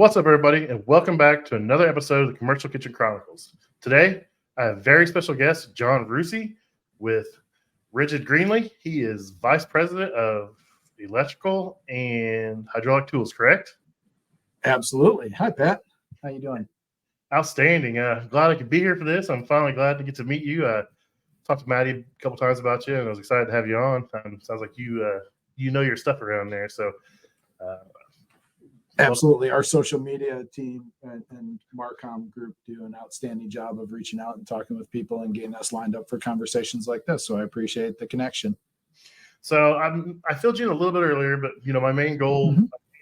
What's up, everybody, and welcome back to another episode of the Commercial Kitchen Chronicles. Today, I have a very special guest, John Ruese with Ridgid Greenlee. He is Vice President of Electrical and Hydraulic Tools, correct? Absolutely. Hi, Pat. How you doing? Outstanding. Glad I could be here for this. I'm finally glad to get to meet you. Talked to Maddie a couple times about you, and I was excited to have you on. Sounds like you know your stuff around there. So, Absolutely. Our social media team and Marcom group do an outstanding job of reaching out and talking with people and getting us lined up for conversations like this. So I appreciate the connection. So I filled you in a little bit earlier, but my main goal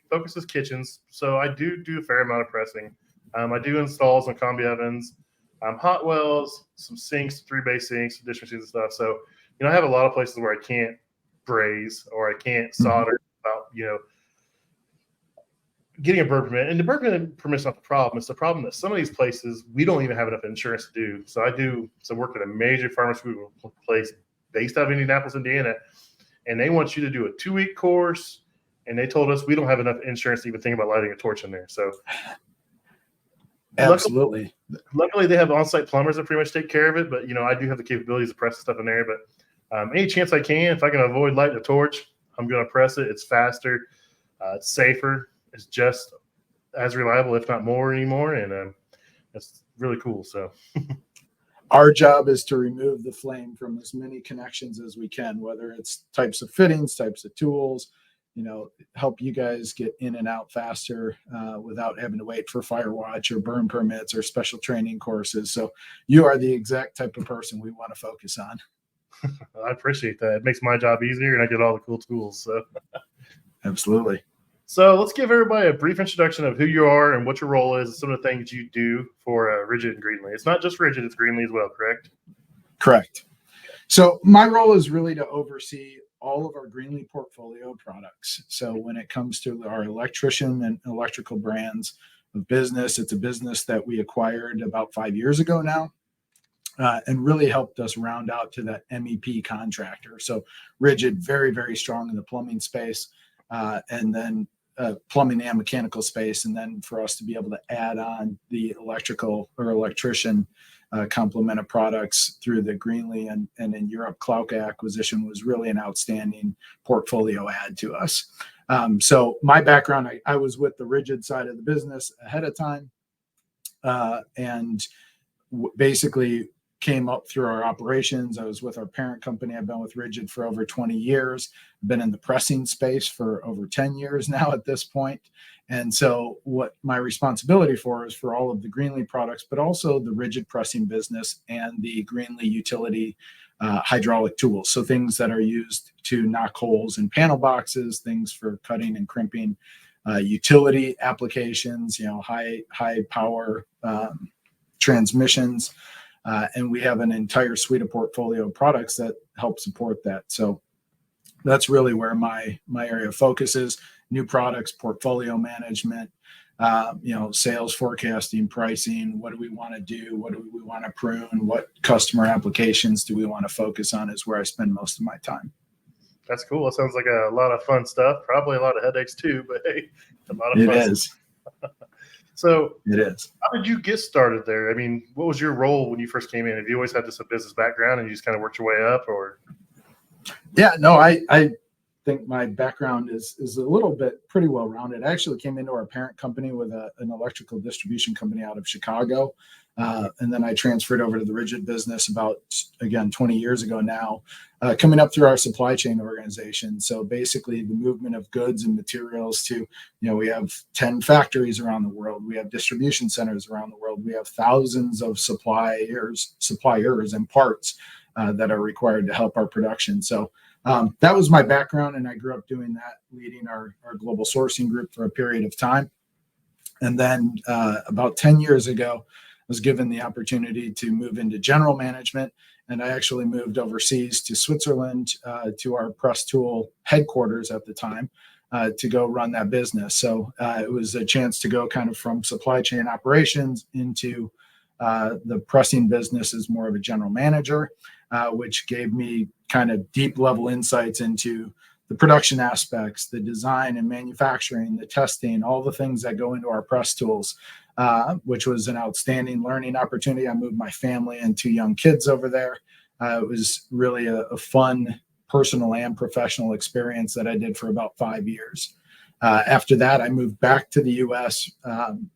focuses kitchens. So I do a fair amount of pressing. I do installs on combi ovens, hot wells, some sinks, 3-bay sinks, dish machines and stuff. So I have a lot of places where I can't braze or I can't solder without getting a burn permit. And the burn permit's not the problem. It's the problem that some of these places, we don't even have enough insurance to do. So I work at a major pharmaceutical place based out of Indianapolis, Indiana, and they want you to do a 2-week course. And they told us we don't have enough insurance to even think about lighting a torch in there. So absolutely. Luckily they have on-site plumbers that pretty much take care of it. But, I do have the capabilities to press the stuff in there. But any chance I can, if I can avoid lighting a torch, I'm going to press it. It's faster. It's safer. It's just as reliable, if not more anymore. And it's really cool. So our job is to remove the flame from as many connections as we can, whether it's types of fittings, types of tools, help you guys get in and out faster without having to wait for fire watch or burn permits or special training courses. So you are the exact type of person we want to focus on. I appreciate that. It makes my job easier and I get all the cool tools. So absolutely. So let's give everybody a brief introduction of who you are and what your role is, and some of the things you do for Ridgid and Greenlee. It's not just Ridgid, it's Greenlee as well, correct? Correct. So my role is really to oversee all of our Greenlee portfolio products. So when it comes to our electrician and electrical brands of business, it's a business that we acquired about 5 years ago now. And really helped us round out to that MEP contractor. So Ridgid, very, very strong in the plumbing space, and then plumbing and mechanical space. And then for us to be able to add on the electrical or electrician complement of products through the Greenlee and in Europe Klauke acquisition was really an outstanding portfolio add to us. So my background, I was with the Ridgid side of the business ahead of time, and basically came up through our operations. I was with our parent company. I've been with Ridgid for over 20 years. I've been in the pressing space for over 10 years now at this point. And so what my responsibility for is for all of the Greenlee products, but also the Ridgid pressing business and the Greenlee utility hydraulic tools. So things that are used to knock holes in panel boxes, things for cutting and crimping, utility applications, high power transmissions. And we have an entire suite of portfolio products that help support that. So that's really where my area of focus is: new products, portfolio management, sales forecasting, pricing. What do we want to do? What do we want to prune? What customer applications do we want to focus on is where I spend most of my time. That's cool. It sounds like a lot of fun stuff. Probably a lot of headaches too, but hey, a lot of fun. It is. So it is. How did you get started there? I mean, what was your role when you first came in? Have you always had this a business background and you just kind of worked your way up, or? Yeah, no, I think my background is a little bit pretty well rounded. I actually came into our parent company with an electrical distribution company out of Chicago. And then I transferred over to the Ridgid business about, 20 years ago now, coming up through our supply chain organization. So basically the movement of goods and materials to, we have 10 factories around the world. We have distribution centers around the world. We have thousands of suppliers and parts that are required to help our production. So that was my background. And I grew up doing that, leading our global sourcing group for a period of time. And then about 10 years ago, was given the opportunity to move into general management. And I actually moved overseas to Switzerland to our press tool headquarters at the time to go run that business. So it was a chance to go kind of from supply chain operations into the pressing business as more of a general manager, which gave me kind of deep level insights into the production aspects, the design and manufacturing, the testing, all the things that go into our press tools, which was an outstanding learning opportunity. I moved my family and 2 young kids over there. It was really a fun personal and professional experience that I did for about 5 years. After that, I moved back to the U.S.,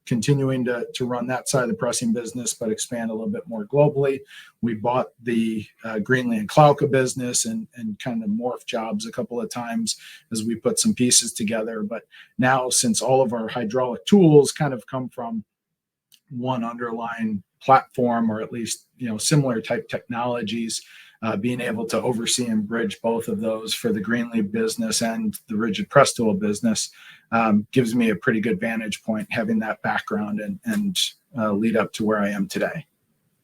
continuing to run that side of the pressing business, but expand a little bit more globally. We bought the Greenlee and Klauke business and kind of morphed jobs a couple of times as we put some pieces together. But now, since all of our hydraulic tools kind of come from one underlying platform, or at least similar type technologies, being able to oversee and bridge both of those for the Greenlee business and the rigid press tool business gives me a pretty good vantage point, having that background and lead up to where I am today.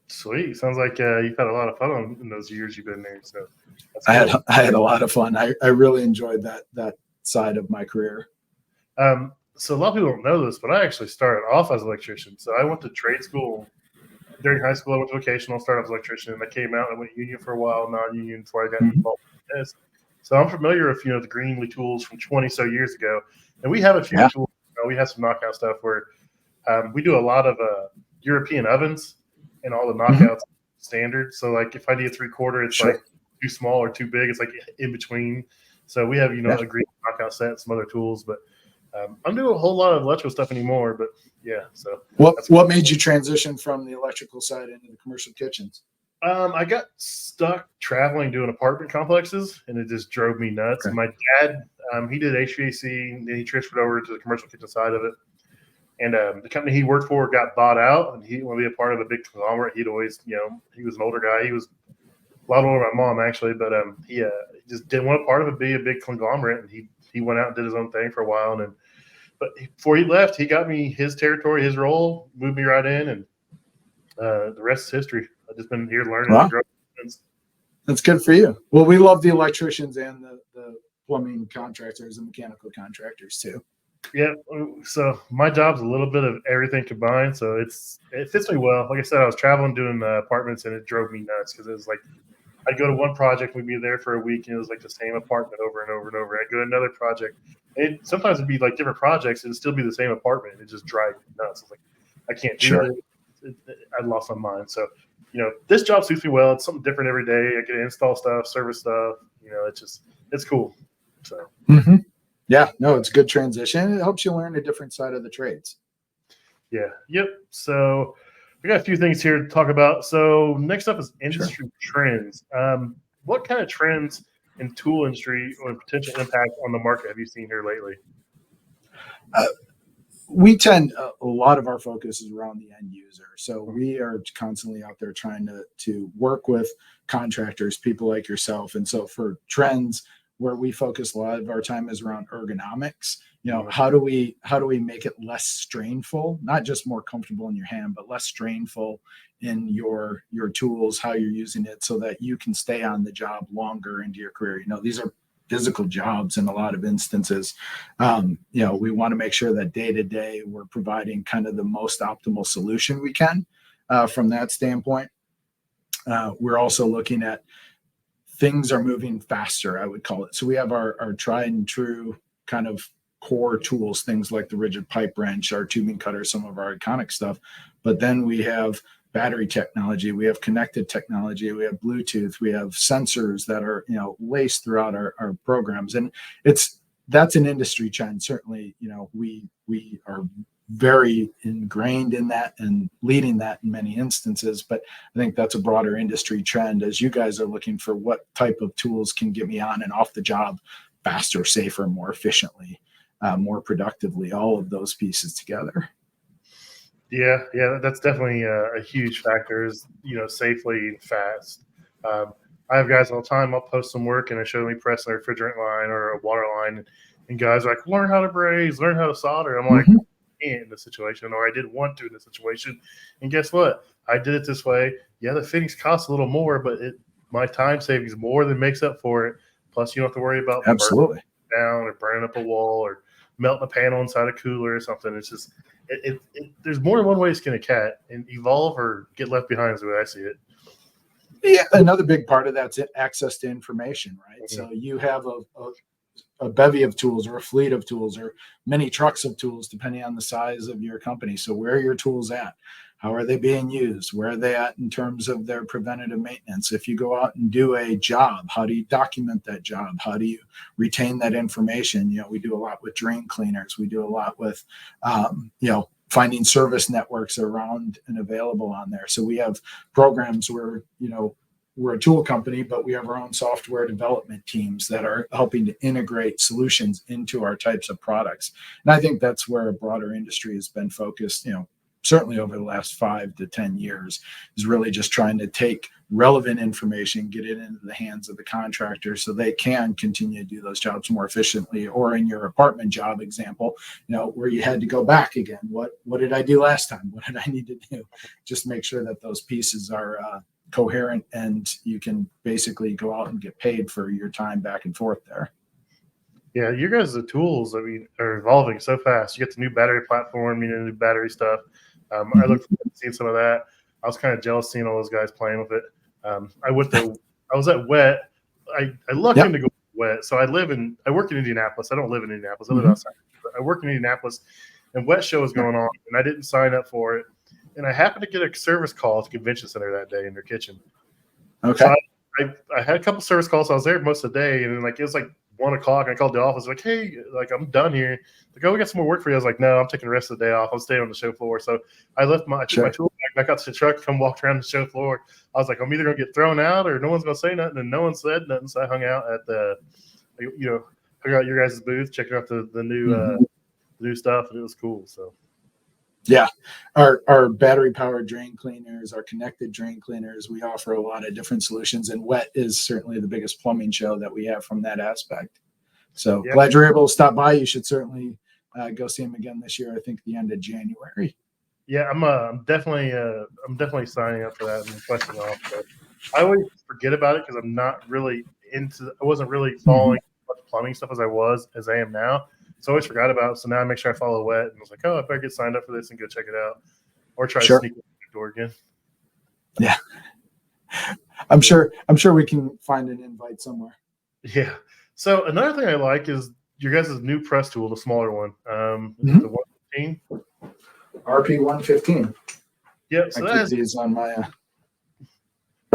Sweet. Sounds like you've had a lot of fun in those years you've been there. So that's cool. I had a lot of fun. I really enjoyed that side of my career. So a lot of people don't know this, but I actually started off as an electrician. So I went to trade school. During high school, I went to vocational, started as an electrician, and I came out and I went union for a while, non-union before I got involved in this. So I'm familiar with the Greenlee tools from 20 so years ago, and we have a few tools. We have some knockout stuff where we do a lot of European ovens and all the knockouts standard. So like if I need a 3/4, it's like too small or too big. It's like in between. So we have a Greenlee knockout set and some other tools, but I'm doing a whole lot of electrical stuff anymore. But yeah, so what made you transition from the electrical side into the commercial kitchens? I got stuck traveling doing apartment complexes, and it just drove me nuts. Okay. My dad, he did HVAC, and then he transferred over to the commercial kitchen side of it. And the company he worked for got bought out, and he wanted to be a part of a big conglomerate. He'd always, he was an older guy. He was a lot older than my mom, actually, but he just didn't want a part of it, be a big conglomerate, and he went out and did his own thing for a while. But before he left, he got me his territory, his role, moved me right in, and the rest is history. I've just been here learning. Wow. That's good for you. Well, we love the electricians and the plumbing contractors and mechanical contractors too. Yeah, so my job's a little bit of everything combined, so it fits me well. Like I said, I was traveling doing apartments, and it drove me nuts because it was like I'd go to one project, we'd be there for a week, and it was like the same apartment over and over and over. I'd go to another project. Sometimes it'd be like different projects, and it'd still be the same apartment. It just drive me nuts. It's like I can't do it. I lost my mind. So, this job suits me well. It's something different every day. I get to install stuff, service stuff. It's cool. So. Mm-hmm. Yeah, no, it's a good transition. It helps you learn a different side of the trades. Yeah. Yep. So we got a few things here to talk about. So next up is industry trends. What kind of trends in tool industry or potential impact on the market have you seen here lately? A lot of our focus is around the end user. So we are constantly out there trying to work with contractors, people like yourself. And so for trends, where we focus a lot of our time is around ergonomics. How do we make it less strainful, not just more comfortable in your hand, but less strainful in your tools, how you're using it, so that you can stay on the job longer into your career. These are physical jobs in a lot of instances. We want to make sure that day to day we're providing kind of the most optimal solution we can from that standpoint. We're also looking at things are moving faster, I would call it. So we have our tried and true kind of core tools, things like the rigid pipe wrench, our tubing cutter, some of our iconic stuff. But then we have battery technology, we have connected technology, we have Bluetooth, we have sensors that are laced throughout our programs. And that's an industry trend. Certainly, we are very ingrained in that and leading that in many instances, but I think that's a broader industry trend as you guys are looking for what type of tools can get me on and off the job faster, safer, more efficiently, more productively, all of those pieces together. Yeah, that's definitely a huge factor is, safely and fast. I have guys all the time, I'll post some work and I show me pressing a refrigerant line or a water line, and guys are like, learn how to braze, learn how to solder. I'm like, in the situation, or I didn't want to in the situation, and guess what? I did it this way. Yeah, the fittings cost a little more, but my time savings more than makes up for it. Plus, you don't have to worry about absolutely down or burning up a wall or melting a panel inside a cooler or something. It's just there's more than one way to skin a cat, and evolve or get left behind is the way I see it. Yeah, another big part of that's access to information, right? Mm-hmm. So you have a bevy of tools or a fleet of tools or many trucks of tools, depending on the size of your company. So where are your tools at? How are they being used? Where are they at in terms of their preventative maintenance? If you go out and do a job, how do you document that job? How do you retain that information? We do a lot with drain cleaners. We do a lot with, finding service networks around and available on there. So we have programs where, we're a tool company, but we have our own software development teams that are helping to integrate solutions into our types of products. And I think that's where a broader industry has been focused, certainly over the last 5 to 10 years, is really just trying to take relevant information, get it into the hands of the contractor so they can continue to do those jobs more efficiently. Or in your apartment job example, where you had to go back again. What did I do last time? What did I need to do? Just make sure that those pieces are coherent and you can basically go out and get paid for your time back and forth there. Yeah, you guys, the tools, are evolving so fast. You get the new battery platform, new battery stuff. I look forward to seeing some of that. I was kind of jealous seeing all those guys playing with it. I was at Wet. I lucked into go Wet. So I work in Indianapolis. I don't live in Indianapolis. I live outside. I work in Indianapolis, and Wet show was going on, and I didn't sign up for it. And I happened to get a service call at the convention center that day in their kitchen. Okay. So I had a couple service calls. So I was there most of the day, and then it was 1 o'clock. I called the office, hey, I'm done here. We got some more work for you. I was like, no, I'm taking the rest of the day off. I'm staying on the show floor. So I took my tool back out to the truck, come walk around the show floor. I was like, I'm either going to get thrown out or no one's going to say nothing. And no one said nothing. So I hung out at hung out at your guys' booth, checking out the new stuff. And it was cool. So. Yeah, our battery powered drain cleaners, our connected drain cleaners, we offer a lot of different solutions, and Wet is certainly the biggest plumbing show that we have from that aspect. So glad you're able to stop by. You should certainly go see him again this year. I think the end of January. Yeah, I'm definitely signing up for that and requesting off. But I always forget about it because I'm not really I wasn't really following as much plumbing stuff as I am now. So I always forgot about it. So now I make sure I follow Wet, and I was like, oh, I better get signed up for this and go check it out, or try to sneak in the door again. Yeah, I'm sure we can find an invite somewhere. Yeah. So another thing I like is your guys' new press tool, the smaller one, the 115. RP 115. Yeah. So these on my.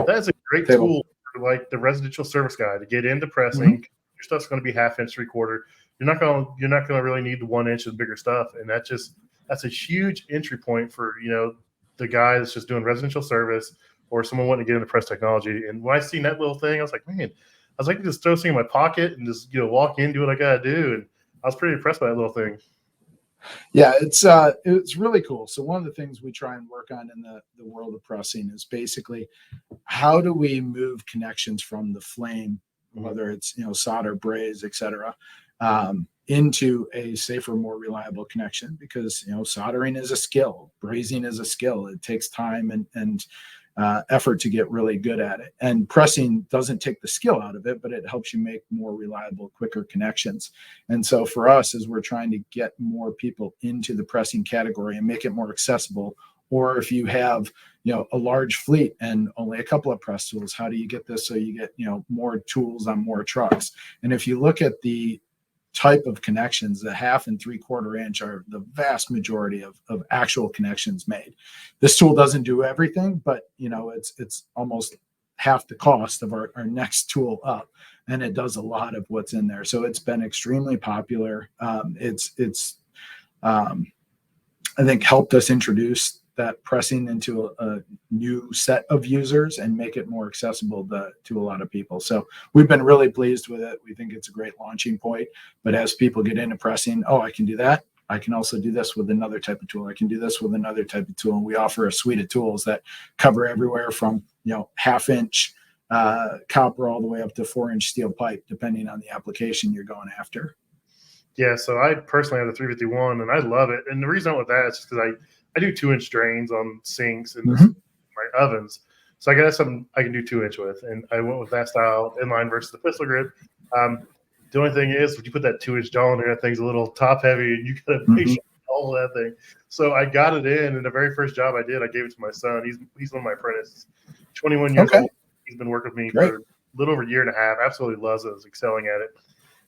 That's a great tool for the residential service guy to get into pressing. Your stuff's going to be 1/2 inch, 3/4. You're not going to really need the 1 inch of bigger stuff, and that's a huge entry point for the guy that's just doing residential service or someone wanting to get into press technology. And when I seen that little thing, I was like, man, I'd like to just throw something in my pocket and just walk in, do what I gotta do. And I was pretty impressed by that little thing. Yeah, it's really cool. So one of the things we try and work on in the world of pressing is basically how do we move connections from the flame, whether it's solder, braze, etc., into a safer, more reliable connection, because soldering is a skill, brazing is a skill. It takes time and effort to get really good at it. And pressing doesn't take the skill out of it, but it helps you make more reliable, quicker connections. And so for us, as we're trying to get more people into the pressing category and make it more accessible, or if you have a large fleet and only a couple of press tools, how do you get this so you get more tools on more trucks? And if you look at the type of connections, the 1/2 and 3/4 inch are the vast majority of actual connections made. This tool doesn't do everything, but it's almost half the cost of our next tool up, and it does a lot of what's in there. So it's been extremely popular. It's I think helped us introduce that pressing into a new set of users and make it more accessible to a lot of people. So we've been really pleased with it. We think it's a great launching point. But as people get into pressing, I can do that. I can also do this with another type of tool. I can do this with another type of tool. And we offer a suite of tools that cover everywhere from 1/2 inch copper all the way up to 4-inch steel pipe, depending on the application you're going after. Yeah, so I personally have the 351, and I love it. And the reason I went with that is just because I do 2-inch drains on sinks and my ovens. So I got something I can do 2-inch with. And I went with that style inline versus the pistol grip. The only thing is, when you put that 2-inch jaw in there, that thing's a little top heavy, and you got to make sure all that thing. So I got it in, and the very first job I did, I gave it to my son. He's one of my apprentices, 21 years old. He's been working with me for a little over a year and a half. Absolutely loves it. Is excelling at it.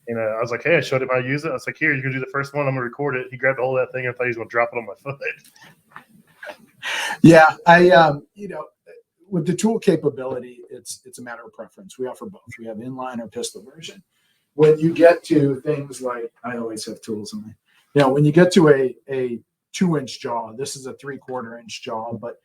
And I was like, hey, I showed him how to use it. I was like, here, you can do the first one. I'm gonna record it. He grabbed a hold of that thing. I thought he was gonna drop it on my foot. Yeah, with the tool capability, it's a matter of preference. We offer both. We have inline or pistol version. When you get to things like, I always have tools in me. When you get to a 2-inch jaw, this is a 3/4 inch jaw, but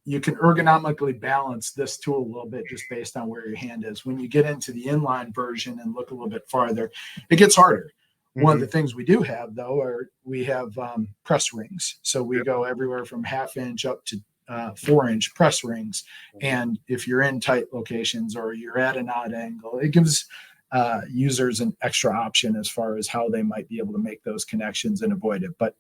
you can ergonomically balance this tool a little bit just based on where your hand is. When you get into the inline version and look a little bit farther, it gets harder. One of the things we do have, though, we have press rings. So we go everywhere from 1/2 inch up to 4-inch press rings. And if you're in tight locations or you're at an odd angle, it gives users an extra option as far as how they might be able to make those connections and avoid it. But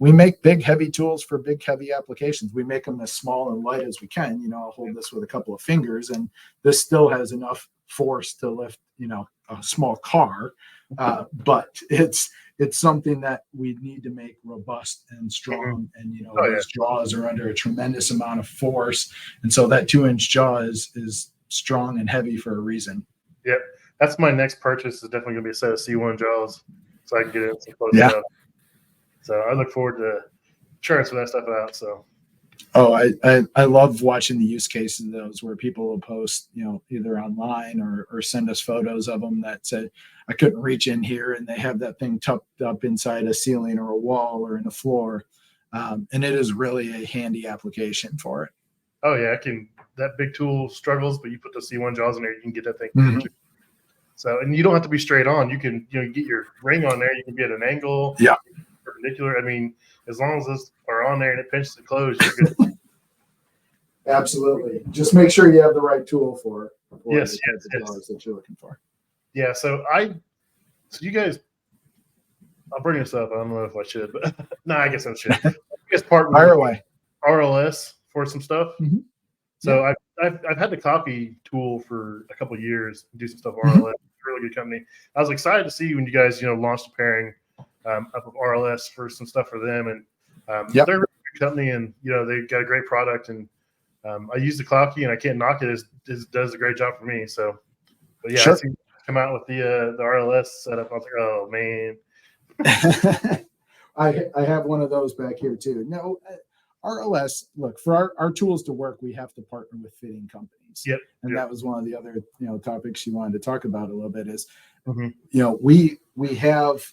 we make big, heavy tools for big, heavy applications. We make them as small and light as we can. I'll hold this with a couple of fingers, and this still has enough force to lift, a small car. But it's something that we need to make robust and strong. And those jaws are under a tremendous amount of force, and so that 2-inch jaw is strong and heavy for a reason. Yep, that's my next purchase. Is definitely gonna be a set of C1 jaws, so I can get it close enough. So I look forward to trying some of that stuff out. So. Oh, I love watching the use cases of those where people will post, either online or send us photos of them that said, I couldn't reach in here, and they have that thing tucked up inside a ceiling or a wall or in a floor. And it is really a handy application for it. Oh yeah, that big tool struggles, but you put the C1 jaws in there, you can get that thing. So, and you don't have to be straight on. You can, get your ring on there. You can be at an angle. Yeah. Perpendicular. I mean, as long as those are on there and it pinches it closed, you're good. Absolutely. Just make sure you have the right tool for it. Yes. That you're looking for. Yeah. So you guys, I'll bring this up. I don't know if I should, but no, I guess I should. You guys partner with RLS for some stuff. So I've had the copy tool for a couple of years, do some stuff with RLS. It's a really good company. I was excited to see when you guys, launched a pairing up of RLS for some stuff for them, and they're a really good company, and they've got a great product, and I use the Clocky, and I can't knock it. It does a great job for me. So, but yeah, I see come out with the RLS setup. I was like, oh man. I have one of those back here too. No, RLS. Look, for our tools to work, we have to partner with fitting companies. And that was one of the other topics you wanted to talk about a little bit. Is we have.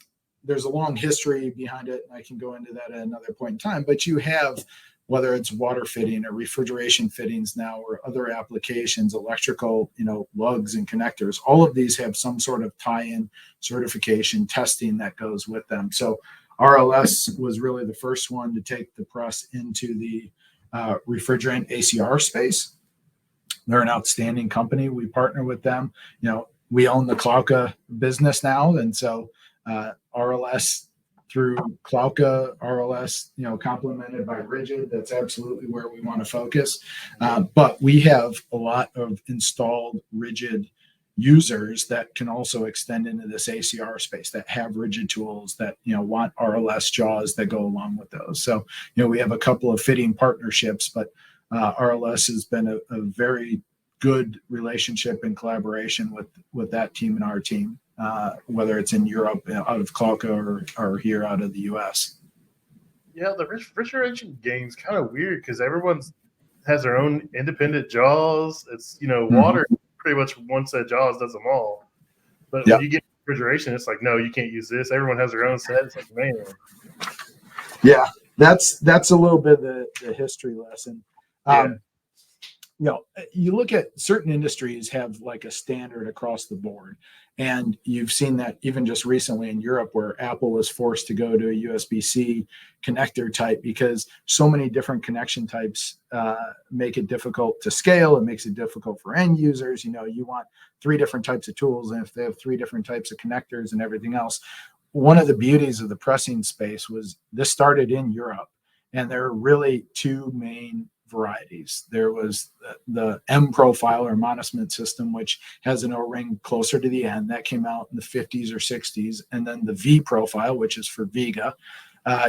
There's a long history behind it, and I can go into that at another point in time. But you have, whether it's water fitting or refrigeration fittings now, or other applications, electrical, lugs and connectors. All of these have some sort of tie-in certification testing that goes with them. So RLS was really the first one to take the press into the refrigerant ACR space. They're an outstanding company. We partner with them. We own the Klauka business now, and so RLS through Klauka, RLS, complemented by Ridgid. That's absolutely where we want to focus. But we have a lot of installed Ridgid users that can also extend into this ACR space, that have Ridgid tools, that want RLS jaws that go along with those. So we have a couple of fitting partnerships, but RLS has been a very good relationship and collaboration with that team and our team, whether it's in Europe, out of Klauka, or here out of the US. Yeah, the refrigeration game's kind of weird because everyone has their own independent jaws. It's, water pretty much one set of jaws does them all. But when you get refrigeration, it's like, no, you can't use this. Everyone has their own set. It's like, man. Yeah, that's a little bit of the history lesson. You look at certain industries have like a standard across the board. And you've seen that even just recently in Europe, where Apple was forced to go to a USB-C connector type because so many different connection types make it difficult to scale. It makes it difficult for end users. You want 3 different types of tools, and if they have 3 different types of connectors and everything else. One of the beauties of the pressing space was this started in Europe, and there are really 2 main varieties. There was the M profile or monosmith system, which has an O-ring closer to the end. That came out in the 50s or 60s. And then the V profile, which is for Viga,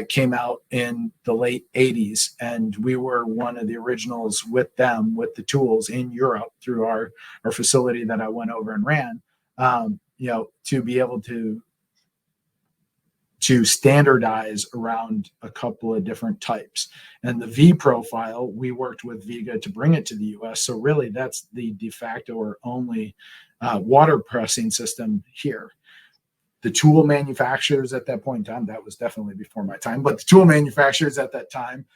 came out in the late 80s. And we were one of the originals with them, with the tools in Europe through our facility that I went over and ran. to be able to standardize around a couple of different types. And the V profile, we worked with Viga to bring it to the US. So really that's the de facto or only water pressing system here. The tool manufacturers at that point in time, that was definitely before my time, but the tool manufacturers at that time,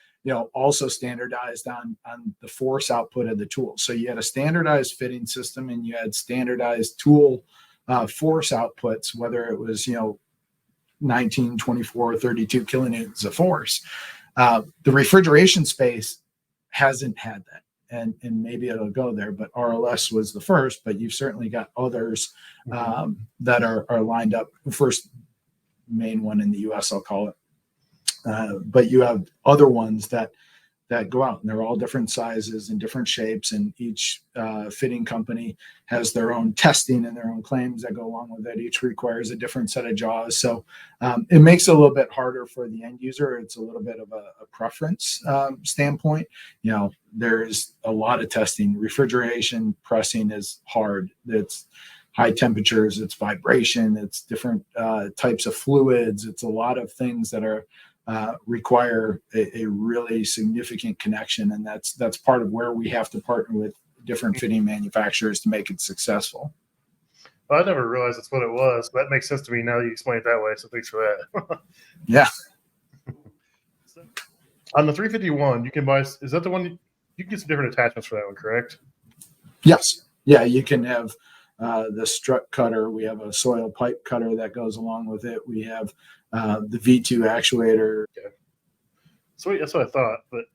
also standardized on the force output of the tool. So you had a standardized fitting system and you had standardized tool force outputs, whether it was, 19, 24, 32 kilonewtons of force. The refrigeration space hasn't had that. And maybe it'll go there, but RLS was the first, but you've certainly got others that are lined up. The first main one in the US, I'll call it. But you have other ones that go out, and they're all different sizes and different shapes, and each fitting company has their own testing and their own claims that go along with it. Each requires a different set of jaws, so it makes it a little bit harder for the end user. It's a little bit of a preference standpoint. There's a lot of testing. Refrigeration pressing is hard. It's high temperatures, it's vibration, it's different types of fluids. It's a lot of things that are require a really significant connection, and that's part of where we have to partner with different fitting manufacturers to make it successful. Well, I never realized that's what it was. That makes sense to me now that you explain it that way, so thanks for that. Yeah. So, on the 351, you can buy, is that the one, you can get some different attachments for that one, correct? Yes. Yeah, you can have the strut cutter. We have a soil pipe cutter that goes along with it. We have the V2 actuator. Okay. Sweet, that's what I thought. But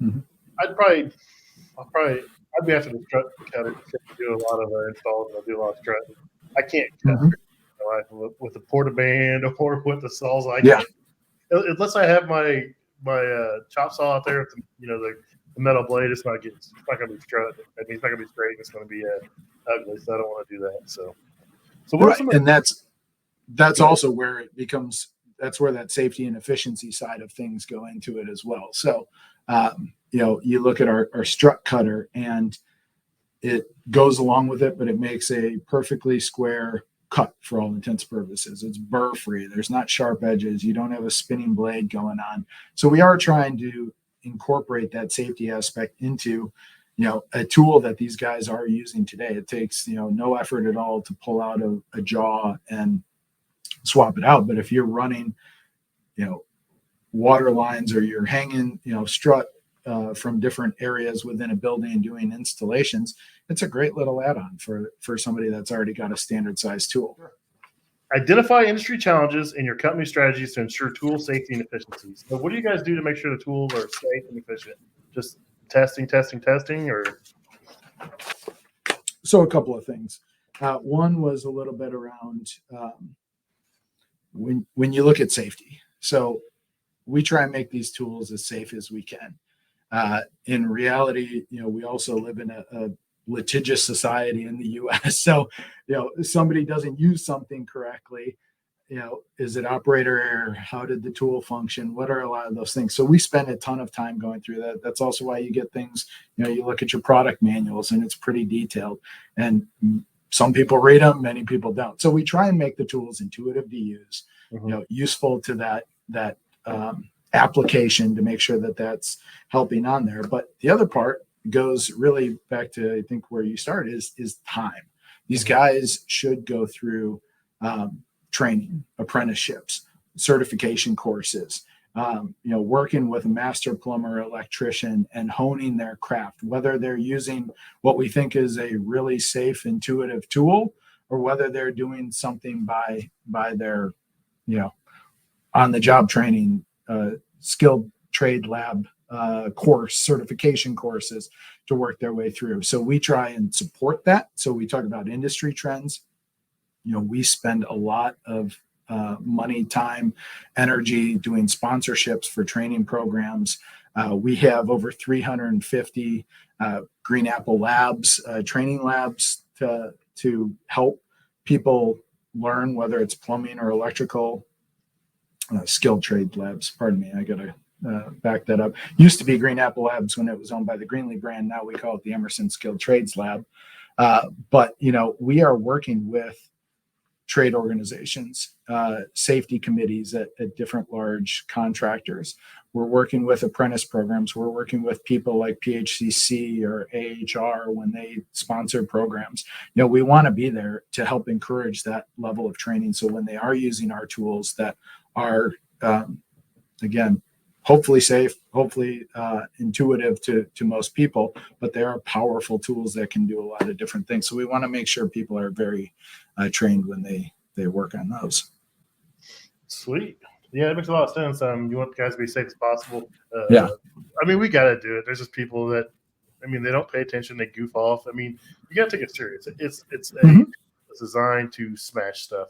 I'd be after the strut cutter because I do a lot of installs and I do a lot of strut. I can't cut with the portaband or with the saws. Unless I have my chop saw out there, the metal blade, it's not going to be strut. I mean, it's not going to be straight. It's going to be ugly. So I don't want to do that. So right. And that's also where it becomes. That's where that safety and efficiency side of things go into it as well. So, you look at our strut cutter and it goes along with it, but it makes a perfectly square cut for all intents and purposes. It's burr free. There's not sharp edges. You don't have a spinning blade going on. So we are trying to incorporate that safety aspect into, a tool that these guys are using today. It takes, no effort at all to pull out a jaw and swap it out. But if you're running, water lines, or you're hanging, strut from different areas within a building and doing installations, it's a great little add-on for somebody that's already got a standard size tool. Identify industry challenges in your company strategies to ensure tool safety and efficiency. So what do you guys do to make sure the tools are safe and efficient? Just testing, or? So a couple of things. One was a little bit around when you look at safety. So we try and make these tools as safe as we can. In reality, we also live in a litigious society in the U.S. So, somebody doesn't use something correctly, is it operator error? How did the tool function? What are a lot of those things? So we spend a ton of time going through that. That's also why you get things, you look at your product manuals and it's pretty detailed, and some people read them, many people don't. So we try and make the tools intuitive to use, useful to that application, to make sure that that's helping on there. But the other part goes really back to, I think, where you started is time. These guys should go through training, apprenticeships, certification courses, working with a master plumber, electrician, and honing their craft, whether they're using what we think is a really safe, intuitive tool, or whether they're doing something by their, on the job training, skilled trade lab course, certification courses to work their way through. So we try and support that. So we talk about industry trends. We spend a lot of money, time, energy doing sponsorships for training programs. We have over 350 Green Apple Labs, training labs to help people learn, whether it's plumbing or electrical, skilled trade labs. Pardon me, I got to back that up. Used to be Green Apple Labs when it was owned by the Greenlee brand. Now we call it the Emerson Skilled Trades Lab. But we are working with trade organizations, safety committees at different large contractors. We're working with apprentice programs. We're working with people like PHCC or AHR when they sponsor programs. We want to be there to help encourage that level of training. So when they are using our tools that are, again, hopefully safe, hopefully intuitive to most people, but they are powerful tools that can do a lot of different things. So we want to make sure people are very trained when they work on those. Sweet. Yeah, it makes a lot of sense. You want the guys to be safe as possible. Yeah. I mean, we got to do it. There's just people that, I mean, they don't pay attention. They goof off. I mean, you got to take it serious. It's designed to smash stuff,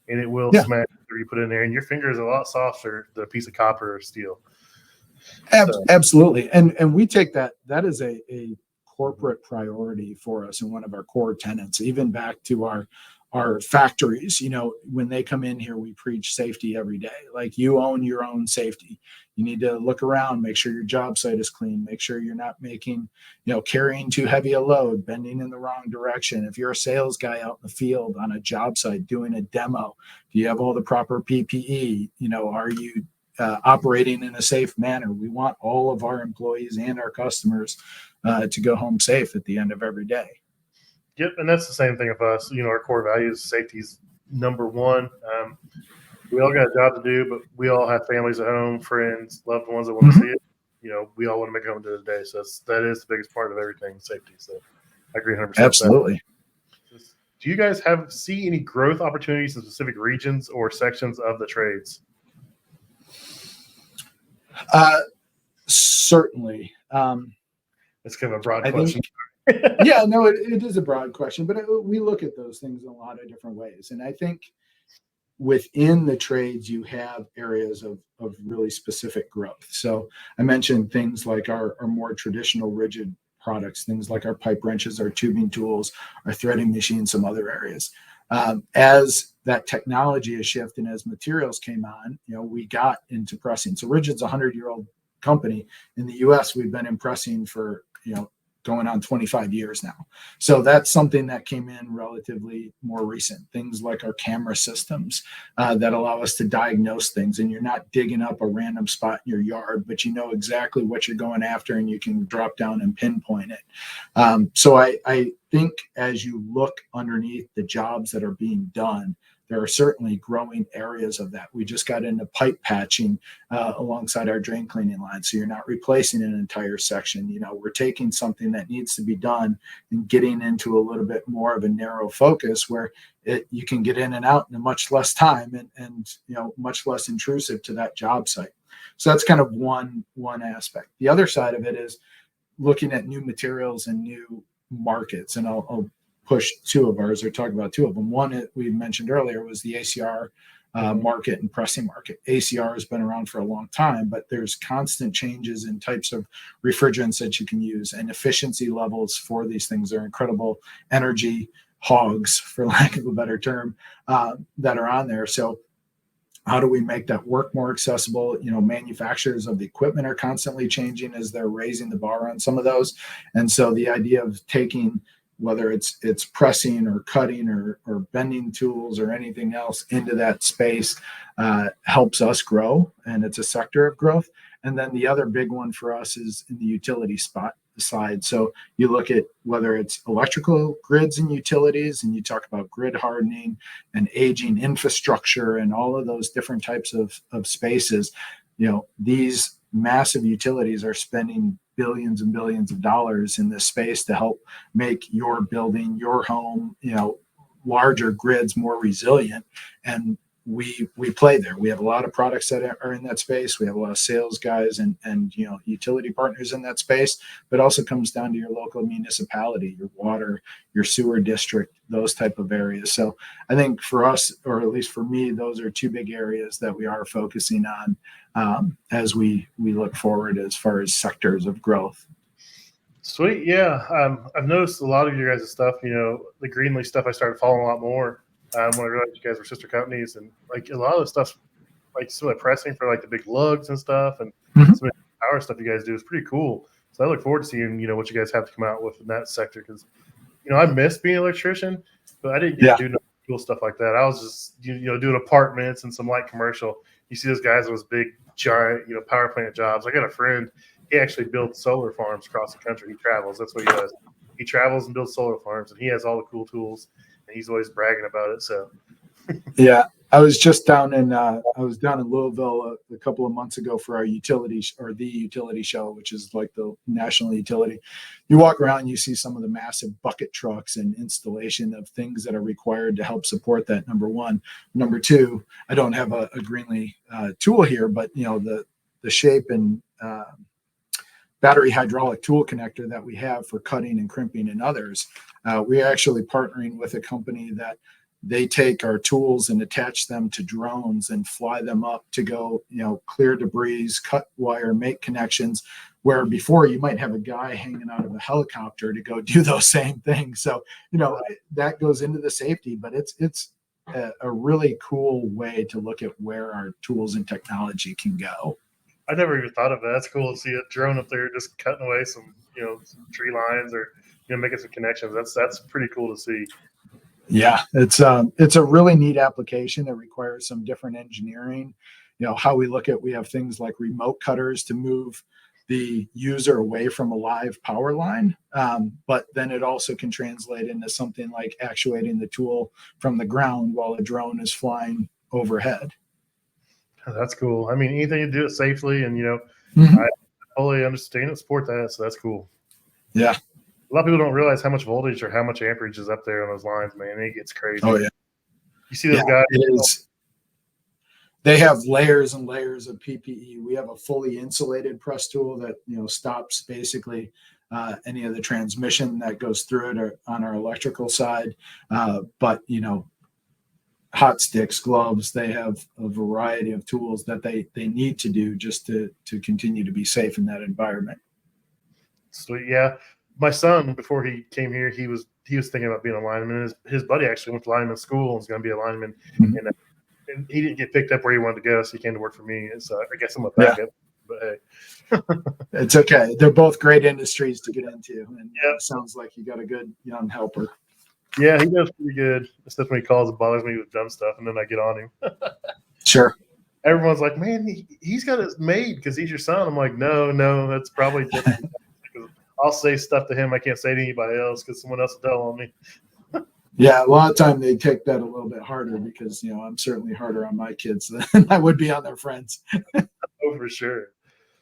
and it will smash after you put it in there. And your finger is a lot softer than a piece of copper or steel. Absolutely. And we take that is a corporate priority for us and one of our core tenets, even back to our factories. When they come in here, we preach safety every day. Like, you own your own safety. You need to look around, make sure your job site is clean, make sure you're not making, carrying too heavy a load, bending in the wrong direction. If you're a sales guy out in the field on a job site doing a demo, do you have all the proper PPE? Are you operating in a safe manner? We want all of our employees and our customers to go home safe at the end of every day. Yep, and that's the same thing with us. Our core values, safety is number one. We all got a job to do, but we all have families at home, friends, loved ones that want to see it. We all want to make it home to the day. So that is the biggest part of everything, safety. So I agree 100%. Absolutely. Do you guys see any growth opportunities in specific regions or sections of the trades? Certainly. It's kind of a broad question. Yeah, no, it is a broad question, but we look at those things in a lot of different ways. And I think within the trades, you have areas of really specific growth. So I mentioned things like our more traditional Ridgid products, things like our pipe wrenches, our tubing tools, our threading machines, some other areas. As that technology has shifted and as materials came on, we got into pressing. So Ridgid's a 100-year-old company. In the US, we've been in pressing for, going on 25 years now. So that's something that came in relatively more recent. Things like our camera systems that allow us to diagnose things, and you're not digging up a random spot in your yard, but you know exactly what you're going after and you can drop down and pinpoint it. So I think as you look underneath the jobs that are being done, there are certainly growing areas of that. We just got into pipe patching alongside our drain cleaning line. So you're not replacing an entire section. We're taking something that needs to be done and getting into a little bit more of a narrow focus where you can get in and out in much less time and much less intrusive to that job site. So that's kind of one aspect. The other side of it is looking at new materials and new markets. And I'll push two of ours or talk about two of them. One that we mentioned earlier was the ACR market and pressing market. ACR has been around for a long time, but there's constant changes in types of refrigerants that you can use, and efficiency levels for these things are incredible energy hogs, for lack of a better term, that are on there. So how do we make that work more accessible? Manufacturers of the equipment are constantly changing as they're raising the bar on some of those. And so the idea of taking, whether it's pressing or cutting or bending tools or anything else into that space helps us grow, and it's a sector of growth. And then the other big one for us is in the utility side. So you look at whether it's electrical grids and utilities, and you talk about grid hardening and aging infrastructure and all of those different types of spaces. These massive utilities are spending billions and billions of dollars in this space to help make your building, your home, larger grids more resilient. And we play there. We have a lot of products that are in that space. We have a lot of sales guys and utility partners in that space, but also comes down to your local municipality, your water, your sewer district, those type of areas. So I think for us, or at least for me, those are two big areas that we are focusing on as we look forward as far as sectors of growth. Sweet. Yeah. I've noticed a lot of your guys' stuff, the Greenlee stuff, I started following a lot more when I realized you guys were sister companies, and like a lot of the stuff, like some of the pressing for like the big lugs and stuff, and some of the power stuff you guys do is pretty cool. So I look forward to seeing, what you guys have to come out with in that sector, because, I miss being an electrician, but I didn't get to do cool stuff like that. I was just, doing apartments and some light commercial. You see those guys with those big, giant, power plant jobs. I got a friend, he actually builds solar farms across the country. He travels. That's what he does. He travels and builds solar farms, and he has all the cool tools, and he's always bragging about it. So, yeah, I was just down in Louisville a couple of months ago for our the utility show, which is like the national utility. You walk around, you see some of the massive bucket trucks and installation of things that are required to help support that. Number one. Number two, I don't have a Greenlee tool here, but the shape and battery hydraulic tool connector that we have for cutting and crimping and others. We're actually partnering with a company that they take our tools and attach them to drones and fly them up to go, clear debris, cut wire, make connections, where before you might have a guy hanging out of a helicopter to go do those same things. So, that goes into the safety, but it's a really cool way to look at where our tools and technology can go. I never even thought of that. That's cool to see a drone up there just cutting away some tree lines or making some connections. That's pretty cool to see. Yeah, it's a really neat application that requires some different engineering. How we have things like remote cutters to move the user away from a live power line, but then it also can translate into something like actuating the tool from the ground while a drone is flying overhead. That's cool. I mean, anything to do it safely, and I totally understand and support that. So that's cool. Yeah. A lot of people don't realize how much voltage or how much amperage is up there on those lines, man. It gets crazy. Oh yeah. You see those guys? It is. They have layers and layers of PPE. We have a fully insulated press tool that stops basically any of the transmission that goes through it or on our electrical side. But hot sticks, gloves, they have a variety of tools that they need to do just to continue to be safe in that environment. Sweet. Yeah. My son, before he came here, he was thinking about being a lineman. His buddy actually went to lineman school and was going to be a lineman. Mm-hmm. And he didn't get picked up where he wanted to go, so he came to work for me. So I guess I'm a backup. But hey. It's okay. They're both great industries to get into. And it sounds like you got a good young helper. Yeah, he does pretty good. Except when he calls and bothers me with dumb stuff, and then I get on him. Sure. Everyone's like, man, he's got it made because he's your son. I'm like, no, that's probably just because I'll say stuff to him I can't say to anybody else because someone else will tell on me. Yeah, a lot of time they take that a little bit harder because, I'm certainly harder on my kids than I would be on their friends. Oh, for sure.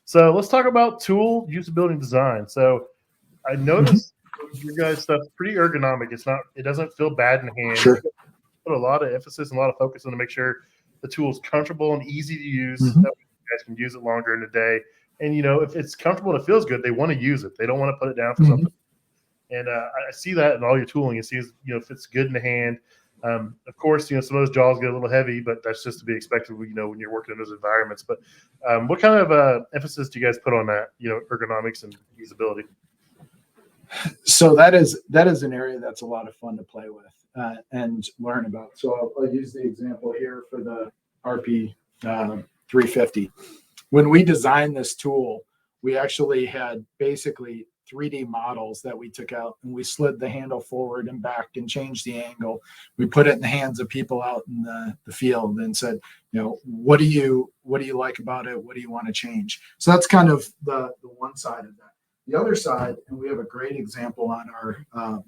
So let's talk about tool usability and design. So I noticed your guys' stuff pretty ergonomic. It doesn't feel bad in the hand. Sure. You put a lot of emphasis and a lot of focus on to make sure the tool is comfortable and easy to use. That way you guys can use it longer in the day. And, if it's comfortable and it feels good, they want to use it. They don't want to put it down for something. And I see that in all your tooling. It seems, if it's good in the hand. Of course, some of those jaws get a little heavy, but that's just to be expected, when you're working in those environments. But what kind of emphasis do you guys put on that, ergonomics and usability? So that is an area that's a lot of fun to play with and learn about. So I'll use the example here for the RP 350. When we designed this tool, we actually had basically 3D models that we took out, and we slid the handle forward and back and changed the angle. We put it in the hands of people out in the field and said, what do you like about it? What do you want to change? So that's kind of the one side of that. The other side, and we have a great example on our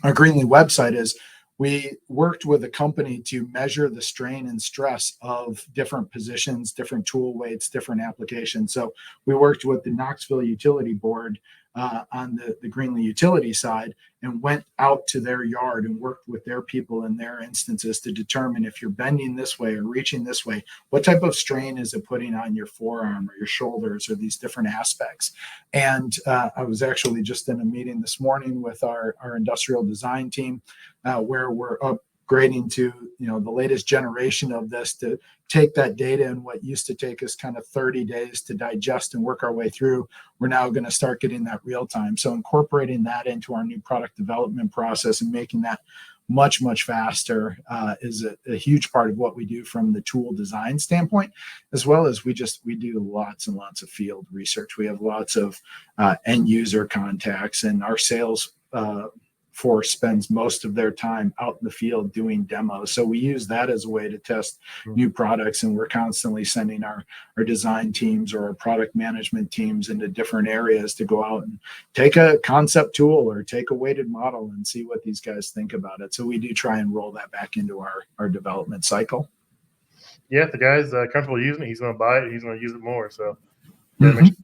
Greenlee website, is we worked with a company to measure the strain and stress of different positions, different tool weights, different applications. So we worked with the Knoxville Utility Board on the Greenlee utility side and went out to their yard and worked with their people in their instances to determine if you're bending this way or reaching this way, what type of strain is it putting on your forearm or your shoulders or these different aspects. And I was actually just in a meeting this morning with our industrial design team where we're upgrading to the latest generation of this to take that data, and what used to take us kind of 30 days to digest and work our way through, we're now going to start getting that real time. So incorporating that into our new product development process and making that much, much faster is a huge part of what we do from the tool design standpoint, as well as we do lots and lots of field research. We have lots of end user contacts, and our sales force spends most of their time out in the field doing demos. So we use that as a way to test new products, and we're constantly sending our design teams or our product management teams into different areas to go out and take a concept tool or take a weighted model and see what these guys think about it. So we do try and roll that back into our development cycle. Yeah, if the guy's comfortable using it, he's going to buy it. He's going to use it more. So yeah, make sure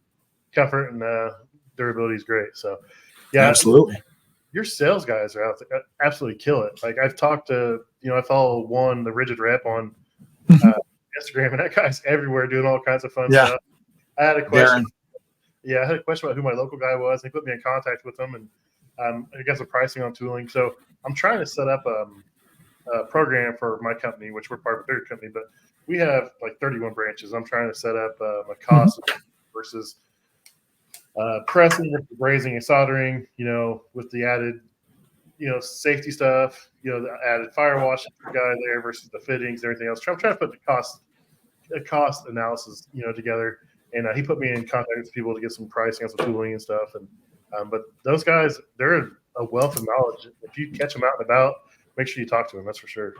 comfort and durability is great. So yeah, absolutely. Your sales guys are out there, absolutely kill it. Like I've talked to, I follow the Ridgid rep on Instagram, and that guy's everywhere doing all kinds of fun stuff. I had a question. I had a question about who my local guy was. He put me in contact with him, and I got some pricing on tooling. So I'm trying to set up a program for my company, which we're part of a bigger company, but we have like 31 branches. I'm trying to set up a cost versus pressing, brazing, and soldering, with the added, safety stuff, the added firewashing for the guy there versus the fittings and everything else. I'm trying to put the cost analysis, together. And he put me in contact with people to get some pricing on some tooling and stuff. And but those guys, they're a wealth of knowledge. If you catch them out and about, make sure you talk to them. That's for sure.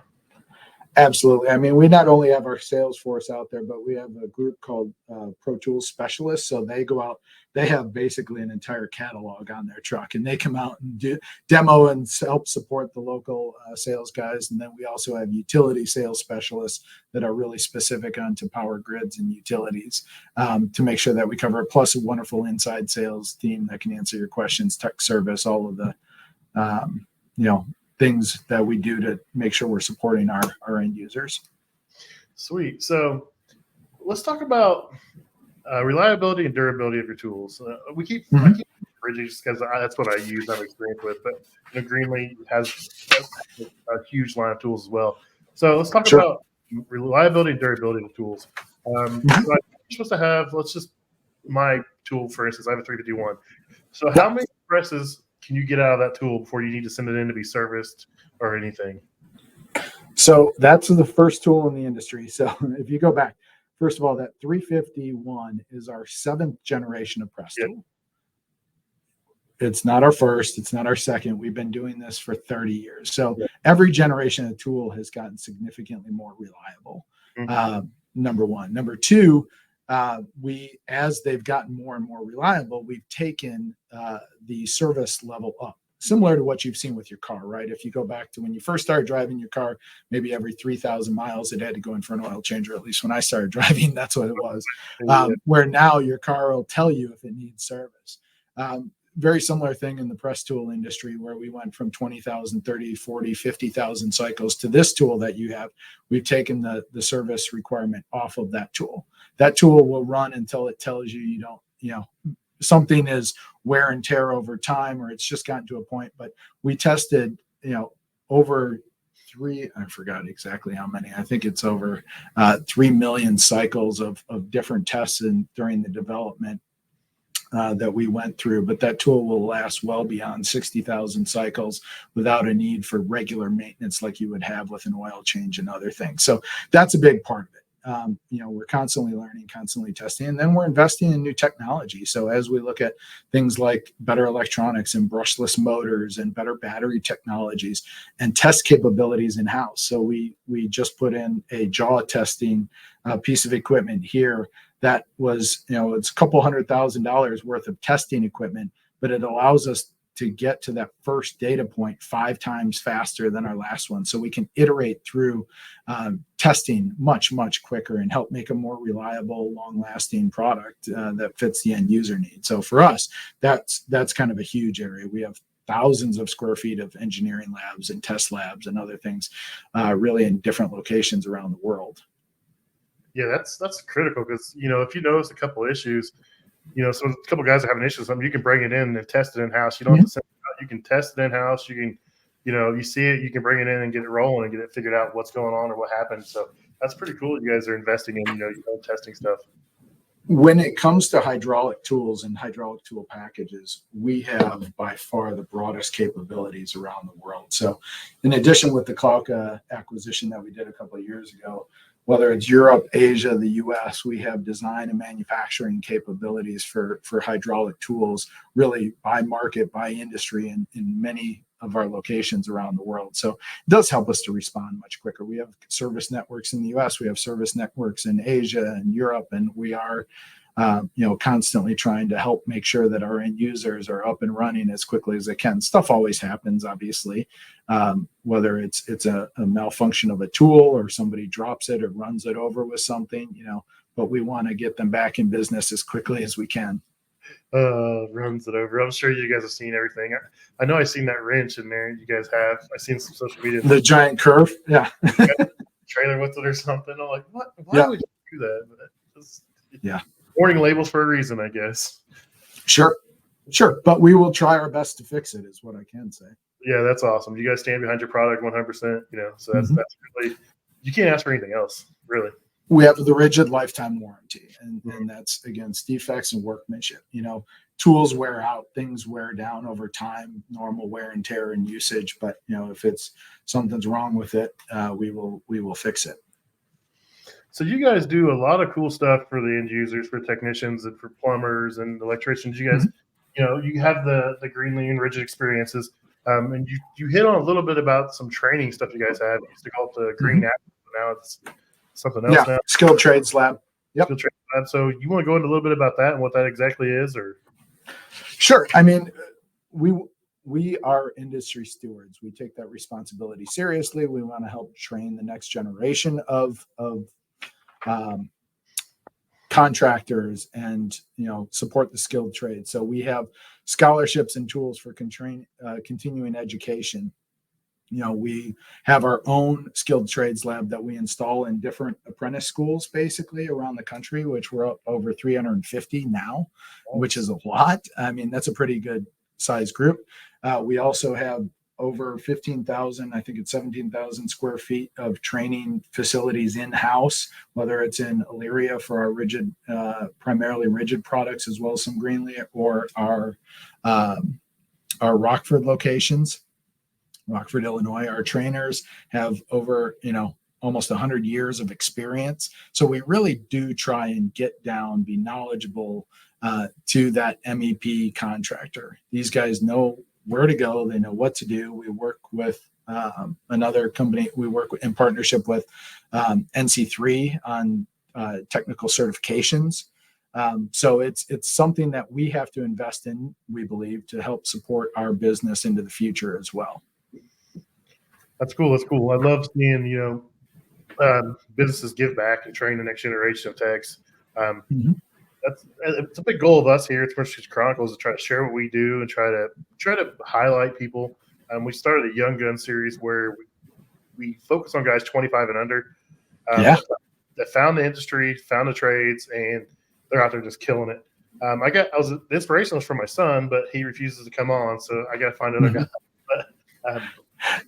Absolutely. I mean, we not only have our sales force out there, but we have a group called Pro Tools Specialists. So they go out, they have basically an entire catalog on their truck, and they come out and do demo and help support the local sales guys. And then we also have utility sales specialists that are really specific onto power grids and utilities to make sure that we cover it. Plus a wonderful inside sales team that can answer your questions, tech service, all of the, things that we do to make sure we're supporting our end users. Sweet. So let's talk about reliability and durability of your tools. I keep Ridgid just because that's what I use, I have experience with, but Greenlee has a huge line of tools as well. So let's talk about reliability and durability of tools. So you're supposed to have, my tool, for instance, I have a 351. So how many presses can you get out of that tool before you need to send it in to be serviced or anything? So that's the first tool in the industry. So if you go back, first of all, that 351 is our 7th generation of press tool. It's not our first, it's not our second. We've been doing this for 30 years. So every generation of tool has gotten significantly more reliable. Number one. Number two, as they've gotten more and more reliable, we've taken the service level up, similar to what you've seen with your car, right? If you go back to when you first started driving your car, maybe every 3,000 miles, it had to go in for an oil change, or at least when I started driving, that's what it was. Where now your car will tell you if it needs service. Very similar thing in the press tool industry, where we went from 20,000, 30, 40, 50,000 cycles to this tool that you have. We've taken the service requirement off of that tool. That tool will run until it tells you something is wear and tear over time, or it's just gotten to a point. But we tested, over I forgot exactly how many. I think it's over 3 million cycles of different tests during the development that we went through. But that tool will last well beyond 60,000 cycles without a need for regular maintenance like you would have with an oil change and other things. So that's a big part of it. We're constantly learning, constantly testing, and then we're investing in new technology. So as we look at things like better electronics and brushless motors and better battery technologies and test capabilities in-house. So we just put in a jaw testing piece of equipment here that was, it's a couple $100,000 worth of testing equipment, but it allows us to get to that first data point 5 times faster than our last one. So we can iterate through testing much, much quicker and help make a more reliable, long-lasting product that fits the end user need. So for us, that's kind of a huge area. We have thousands of square feet of engineering labs and test labs and other things really in different locations around the world. Yeah, that's critical because, if you notice a couple of issues, so a couple of guys are having issues with something, you can bring it in and test it in-house. You don't have to send it out. You can test it in-house. You can, you see it, you can bring it in and get it rolling and get it figured out what's going on or what happened. So that's pretty cool. You guys are investing in, your own testing stuff. When it comes to hydraulic tools and hydraulic tool packages, we have by far the broadest capabilities around the world. So in addition with the Klauka acquisition that we did a couple of years ago, whether it's Europe, Asia, the US, we have design and manufacturing capabilities for hydraulic tools, really by market, by industry, in many of our locations around the world. So it does help us to respond much quicker. We have service networks in the US, we have service networks in Asia and Europe, and we are constantly trying to help make sure that our end users are up and running as quickly as they can. Stuff always happens, obviously, whether it's a malfunction of a tool or somebody drops it or runs it over with something, but we want to get them back in business as quickly as we can. Runs it over. I'm sure you guys have seen everything. I know I've seen that wrench in there. You guys have. I've seen some social media. The giant curve. Yeah. Trailer with it or something. I'm like, what? Why would you do that? Yeah. Warning labels for a reason, I guess. Sure. But we will try our best to fix it, is what I can say. Yeah, that's awesome. You guys stand behind your product 100%. So that's really, you can't ask for anything else, really. We have the Ridgid lifetime warranty, and that's against defects and workmanship. Tools wear out, things wear down over time, normal wear and tear and usage. But if it's something's wrong with it, we will fix it. So you guys do a lot of cool stuff for the end users, for technicians, and for plumbers and electricians. You guys, you have the Greenlee and Ridgid experiences, and you hit on a little bit about some training stuff you guys have. You used to call it the Green App, now it's something else. Now Skilled Trades Lab. Yep. Skilled Trades Lab. So you want to go into a little bit about that and what that exactly is, or? Sure. I mean, we are industry stewards. We take that responsibility seriously. We want to help train the next generation of contractors and support the skilled trade. So we have scholarships and tools for continuing education. We have our own skilled trades lab that we install in different apprentice schools basically around the country, which we're up over 350 now, which is a lot. I mean, that's a pretty good size group. We also have over 15,000, I think it's 17,000 square feet of training facilities in-house, whether it's in Elyria for our Ridgid, primarily Ridgid products, as well as some Greenlee, or our Rockford locations. Rockford, Illinois, our trainers have over, almost 100 years of experience. So we really do try and get down, be knowledgeable to that MEP contractor. These guys know where to go. They know what to do. We work with another company. We work in partnership with NC3 on technical certifications. So it's something that we have to invest in, we believe, to help support our business into the future as well. That's cool. That's cool. I love seeing, businesses give back and train the next generation of techs. It's a big goal of us here at Commercial Chronicles to try to share what we do and try to highlight people. We started a Young Gun series where we focus on guys 25 and under that found the industry, found the trades, and they're out there just killing it. The inspiration was from my son, but he refuses to come on, so I got to find another guy.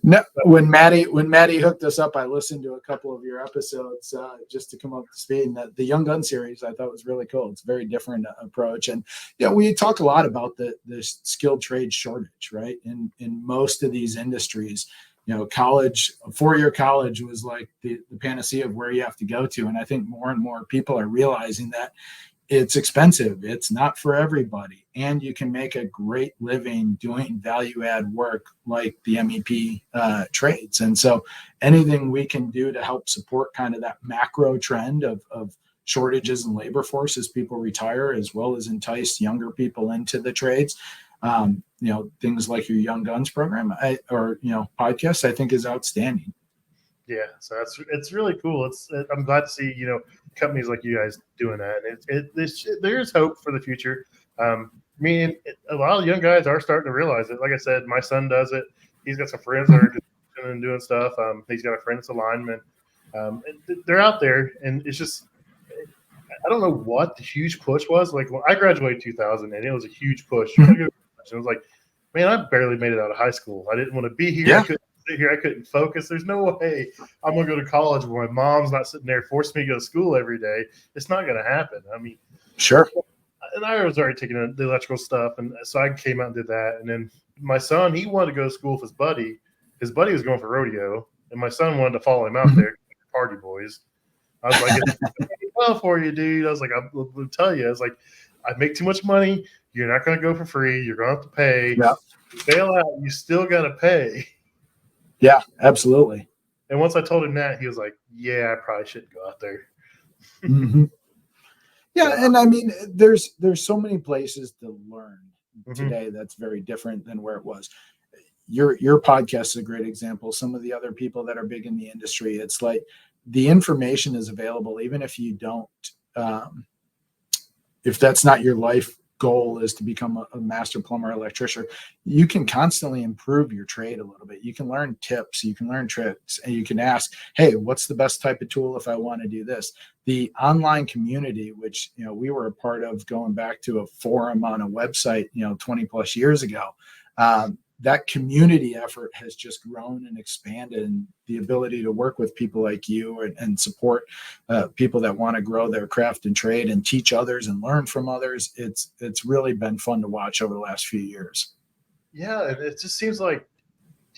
No, when Maddie hooked us up, I listened to a couple of your episodes just to come up to speed. And the Young Gun series I thought was really cool. It's a very different approach, and we talk a lot about the skilled trade shortage, right? In most of these industries, college, 4-year college was like the panacea of where you have to go to, and I think more and more people are realizing that it's expensive. It's not for everybody. And you can make a great living doing value add work like the MEP trades. And so anything we can do to help support kind of that macro trend of shortages in labor force as people retire, as well as entice younger people into the trades, things like your Young Guns program podcast, I think is outstanding. Yeah, so it's really cool. I'm glad to see companies like you guys doing that. And there's hope for the future. A lot of young guys are starting to realize it. Like I said, my son does it. He's got some friends that are doing stuff. He's got a friend that's a lineman. They're out there, and it's just I don't know what the huge push was. Like when I graduated 2000, and it was a huge push. It was like, man, I barely made it out of high school. I didn't want to be here. Yeah. I couldn't sit here. I couldn't focus. There's no way I'm going to go to college where my mom's not sitting there forcing me to go to school every day. It's not going to happen. Sure. And I was already taking the electrical stuff, and so I came out and did that. And then my son, he wanted to go to school with his buddy. His buddy was going for rodeo, and my son wanted to follow him out there, party boys. I was like, it's well for you, dude. I was like, I'll tell you. I was like, I make too much money. You're not going to go for free. You're going to have to pay. Yeah. bail out, you still got to pay. Yeah, absolutely. And once I told him that, he was like, yeah, I probably shouldn't go out there. Mm-hmm. Yeah, and I mean, there's so many places to learn today that's very different than where it was. Your podcast is a great example. Some of the other people that are big in the industry, it's like the information is available, even if you don't, if that's not your life goal is to become a master plumber electrician, you can constantly improve your trade a little bit. You can learn tips, you can learn tricks, and you can ask, hey, what's the best type of tool if I want to do this? The online community, which we were a part of going back to a forum on a website 20 plus years ago, that community effort has just grown and expanded, and the ability to work with people like you and support people that want to grow their craft and trade and teach others and learn from others. It's really been fun to watch over the last few years. Yeah, it just seems like,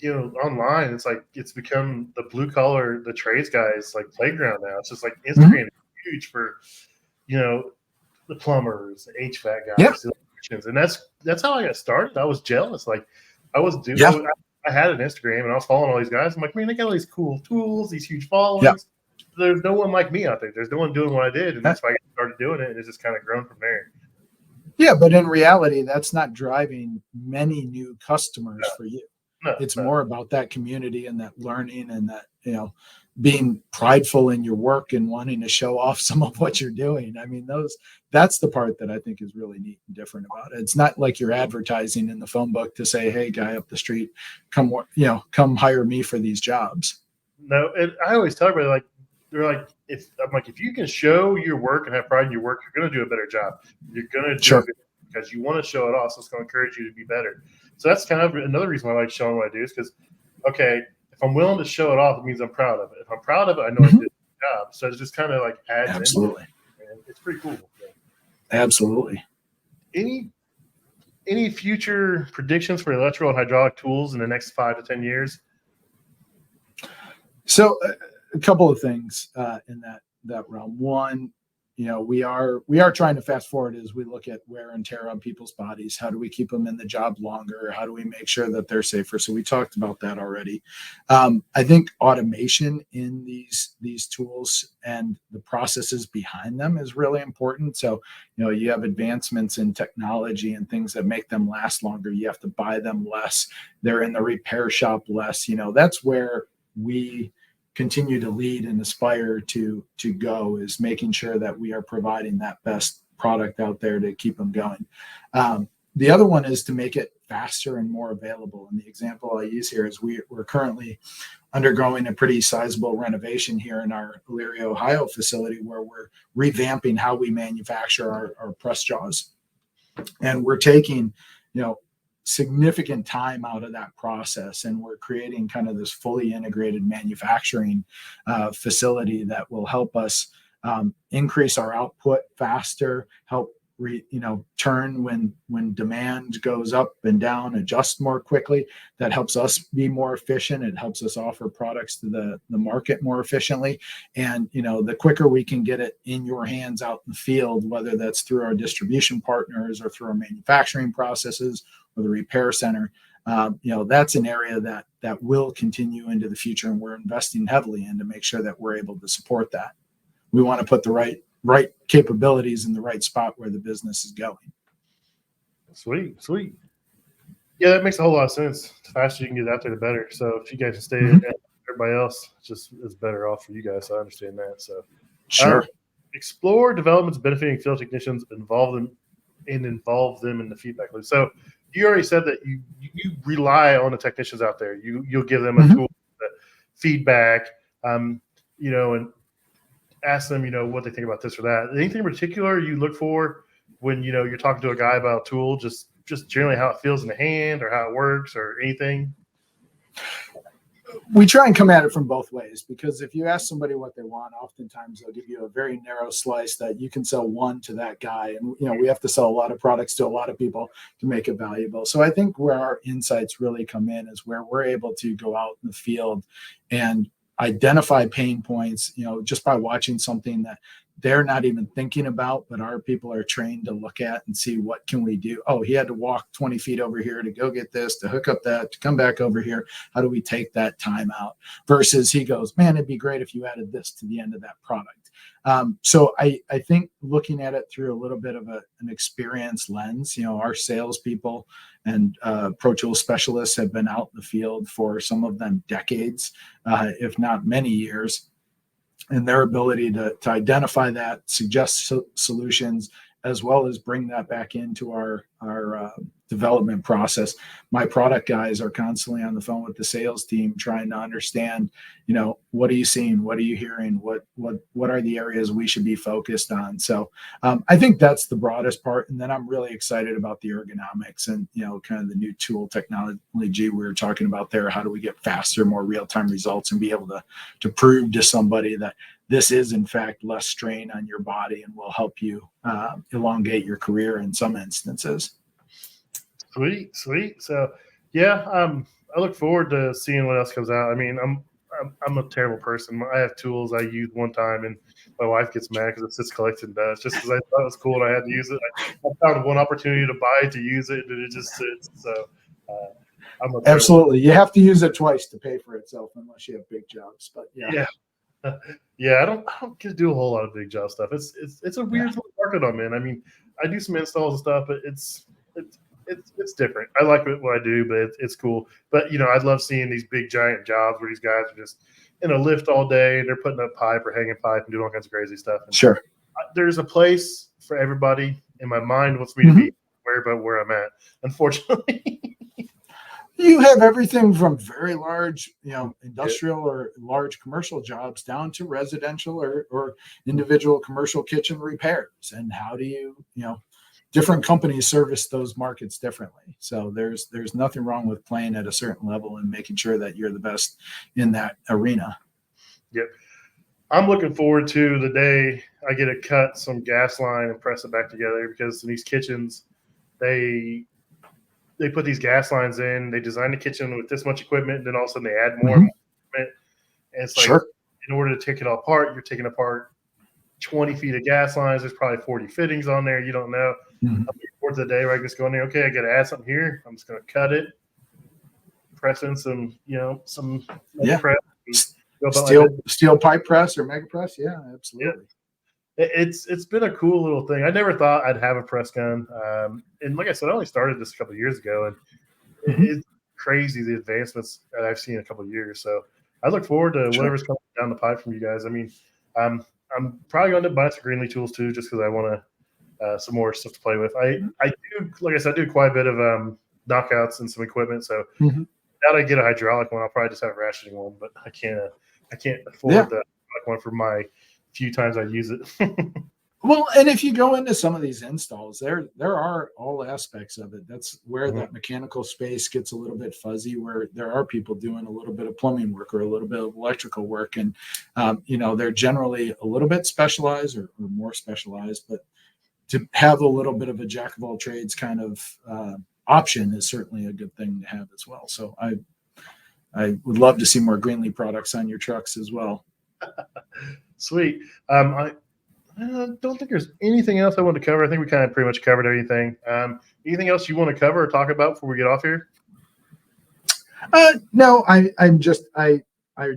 online, it's like it's become the blue collar, the trades guys like playground now. It's just like Instagram is huge for, the plumbers, the HVAC guys, the electricians. And that's how I got started. I was jealous. Like I had an Instagram and I was following all these guys. I'm like, man, they got all these cool tools, these huge followings. There's no one like me out there. There's no one doing what I did. And that's why I started doing it. And it's just kind of grown from there. Yeah, but in reality, that's not driving many new customers for you. It's more about that community and that learning and that, being prideful in your work and wanting to show off some of what you're doing. I mean, that's the part that I think is really neat and different about it. It's not like you're advertising in the phone book to say, hey, guy up the street, come hire me for these jobs. No, and I always tell everybody, if you can show your work and have pride in your work, you're going to do a better job. You're going to do it because you want to show it off. So it's going to encourage you to be better. So that's kind of another reason why I like showing what I do is because, okay, if I'm willing to show it off, it means I'm proud of it. If I'm proud of it, I know I did a good job. So it's just kind of like adds Absolutely. In. It's pretty cool. Yeah. Absolutely. Any future predictions for electrical and hydraulic tools in the next 5 to 10 years? So a couple of things in that realm. One, we are trying to fast forward as we look at wear and tear on people's bodies. How do we keep them in the job longer? How do we make sure that they're safer? So we talked about that already. I think automation in these tools and the processes behind them is really important. So, you have advancements in technology and things that make them last longer. You have to buy them less. They're in the repair shop less. That's where we continue to lead and aspire to go, is making sure that we are providing that best product out there to keep them going. The other one is to make it faster and more available. And the example I use here is we're currently undergoing a pretty sizable renovation here in our Elyria, Ohio facility, where we're revamping how we manufacture our press jaws. And we're taking, significant time out of that process, and we're creating kind of this fully integrated manufacturing facility that will help us increase our output faster, help turn when demand goes up and down, adjust more quickly. That helps us be more efficient. It helps us offer products to the market more efficiently. And the quicker we can get it in your hands out in the field, whether that's through our distribution partners or through our manufacturing processes or the repair center, that's an area that will continue into the future, and we're investing heavily in to make sure that we're able to support that. We want to put the right capabilities in the right spot where the business is going. Sweet. Yeah, that makes a whole lot of sense. The faster you can get out there, the better. So if you guys can stay everybody else, just is better off for you guys. So I understand that. So sure. Explore developments benefiting field technicians, involve them in the feedback loop. So you already said that you rely on the technicians out there. You'll give them a tool, feedback, and ask them, what they think about this or that. Anything in particular you look for when, you're talking to a guy about a tool, just generally how it feels in the hand or how it works or anything? We try and come at it from both ways, because if you ask somebody what they want, oftentimes they'll give you a very narrow slice that you can sell one to that guy. And, we have to sell a lot of products to a lot of people to make it valuable. So I think where our insights really come in is where we're able to go out in the field and identify pain points, just by watching something they're not even thinking about, but our people are trained to look at and see what can we do. Oh, he had to walk 20 feet over here to go get this, to hook up that, to come back over here. How do we take that time out? Versus he goes, man, it'd be great if you added this to the end of that product. So I think looking at it through a little bit of an experience lens, our salespeople and Pro Tool specialists have been out in the field for some of them decades, if not many years. And their ability to identify that, suggest solutions, as well as bring that back into our development process. My product guys are constantly on the phone with the sales team trying to understand, what are you seeing? What are you hearing? What are the areas we should be focused on? So I think that's the broadest part. And then I'm really excited about the ergonomics and, kind of the new tool technology we were talking about there. How do we get faster, more real-time results and be able to prove to somebody that this is in fact less strain on your body and will help you elongate your career in some instances. Sweet. So yeah, I look forward to seeing what else comes out. I mean, I'm a terrible person. I have tools I use one time and my wife gets mad because it sits collecting dust just because I thought it was cool and I had to use it. I found one opportunity to buy it, to use it, and it just sits. So absolutely. You have to use it twice to pay for itself unless you have big jobs. But yeah. Yeah, I don't get to do a whole lot of big job stuff. It's a weird little market I'm in. I mean, I do some installs and stuff, but it's different. I like what I do, but it's cool. But I'd love seeing these big giant jobs where these guys are just in a lift all day and they're putting up pipe or hanging pipe and doing all kinds of crazy stuff. And sure, there's a place for everybody. And my mind wants me to be where I'm at. Unfortunately. You have everything from very large, industrial or large commercial jobs down to residential or individual commercial kitchen repairs. And how do you, different companies service those markets differently. So there's nothing wrong with playing at a certain level and making sure that you're the best in that arena. Yep. I'm looking forward to the day I get to cut some gas line and press it back together, because in these kitchens, they put these gas lines in, they design the kitchen with this much equipment, and then all of a sudden they add more equipment. And it's like, in order to take it all apart, you're taking apart 20 feet of gas lines. There's probably 40 fittings on there. You don't know. Towards the day where I just go in there, okay, I got to add something here. I'm just going to cut it, press in some press. Steel pipe press or mega press. Yeah, absolutely. Yeah. It's been a cool little thing. I never thought I'd have a press gun. And like I said, I only started this a couple of years ago, and it's crazy the advancements that I've seen in a couple of years. So I look forward to whatever's coming down the pipe from you guys. I mean, I'm probably going to buy some Greenlee tools too, just because I want some more stuff to play with. I do, like I said, I do quite a bit of knockouts and some equipment. So now that I get a hydraulic one, I'll probably just have a ratcheting one, but I can't afford the one for my few times I use it. Well, and if you go into some of these installs, there are all aspects of it. That's where that mechanical space gets a little bit fuzzy, where there are people doing a little bit of plumbing work or a little bit of electrical work. And, they're generally a little bit specialized or more specialized, but to have a little bit of a jack of all trades kind of option is certainly a good thing to have as well. So I would love to see more Greenlee products on your trucks as well. Sweet. I don't think there's anything else I want to cover. I think we kind of pretty much covered everything. Anything else you want to cover or talk about before we get off here? No, I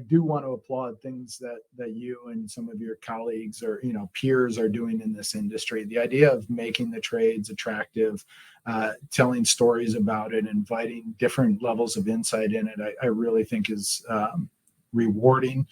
do want to applaud things that you and some of your colleagues or peers are doing in this industry. The idea of making the trades attractive, telling stories about it, inviting different levels of insight in it, I really think is rewarding,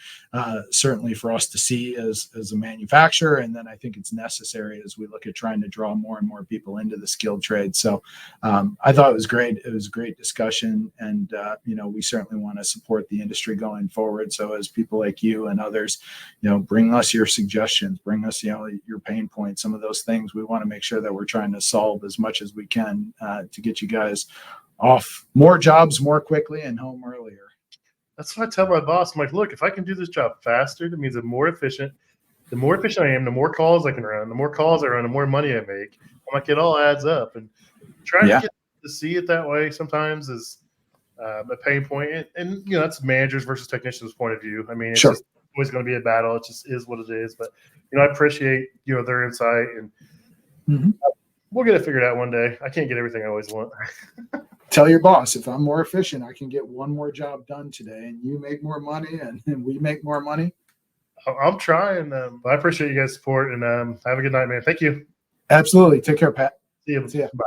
certainly for us to see as a manufacturer. And then I think it's necessary as we look at trying to draw more and more people into the skilled trade. So I thought it was great. It was a great discussion. And, we certainly want to support the industry going forward. So as people like you and others, bring us your suggestions, bring us, your pain points, some of those things. We want to make sure that we're trying to solve as much as we can to get you guys off more jobs more quickly and home earlier. That's what I tell my boss. I'm like, look, if I can do this job faster, that means I'm more efficient. The more efficient I am, the more calls I can run. The more calls I run, the more money I make. I'm like, it all adds up. And trying to get to see it that way sometimes is a pain point. And that's managers versus technicians' point of view. I mean, it's just always going to be a battle. It just is what it is. But I appreciate their insight, and we'll get it figured out one day. I can't get everything I always want. Tell your boss, if I'm more efficient, I can get one more job done today, and you make more money, and we make more money. I'm trying. I appreciate you guys' support, and have a good night, man. Thank you. Absolutely. Take care, Pat. See you. See ya. Bye.